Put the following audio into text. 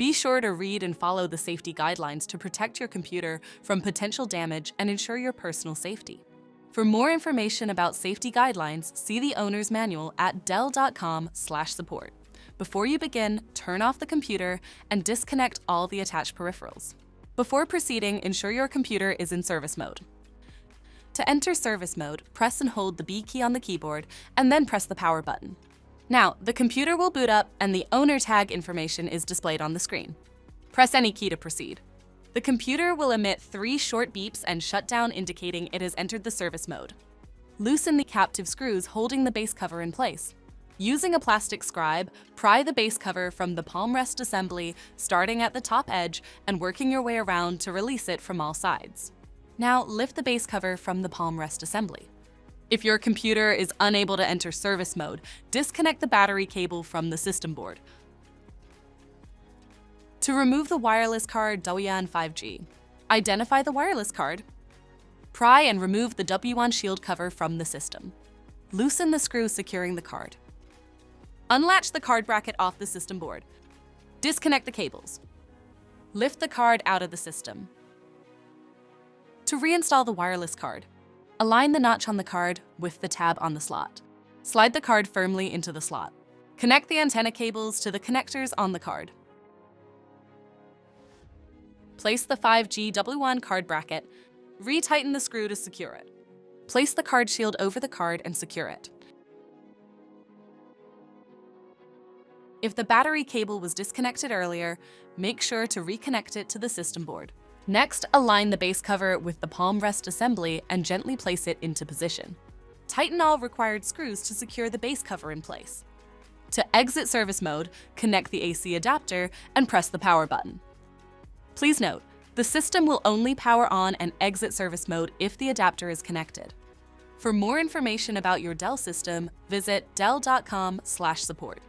Be sure to read and follow the safety guidelines to protect your computer from potential damage and ensure your personal safety. For more information about safety guidelines, see the owner's manual at dell.com/support. Before you begin, turn off the computer and disconnect all the attached peripherals. Before proceeding, ensure your computer is in service mode. To enter service mode, press and hold the B key on the keyboard and then press the power button. Now, the computer will boot up and the owner tag information is displayed on the screen. Press any key to proceed. The computer will emit 3 short beeps and shut down, indicating it has entered the service mode. Loosen the captive screws holding the base cover in place. Using a plastic scribe, pry the base cover from the palm rest assembly, starting at the top edge and working your way around to release it from all sides. Now, lift the base cover from the palm rest assembly. If your computer is unable to enter service mode, disconnect the battery cable from the system board. To remove the wireless card wwan 5G, identify the wireless card. Pry and remove the wwan shield cover from the system. Loosen the screw securing the card. Unlatch the card bracket off the system board. Disconnect the cables. Lift the card out of the system. To reinstall the wireless card, align the notch on the card with the tab on the slot. Slide the card firmly into the slot. Connect the antenna cables to the connectors on the card. Place the 5G wwan card bracket. Retighten the screw to secure it. Place the card shield over the card and secure it. If the battery cable was disconnected earlier, make sure to reconnect it to the system board. Next, align the base cover with the palm rest assembly and gently place it into position. Tighten all required screws to secure the base cover in place. To exit service mode, connect the AC adapter and press the power button. Please note, the system will only power on and exit service mode if the adapter is connected. For more information about your Dell system, visit dell.com/support.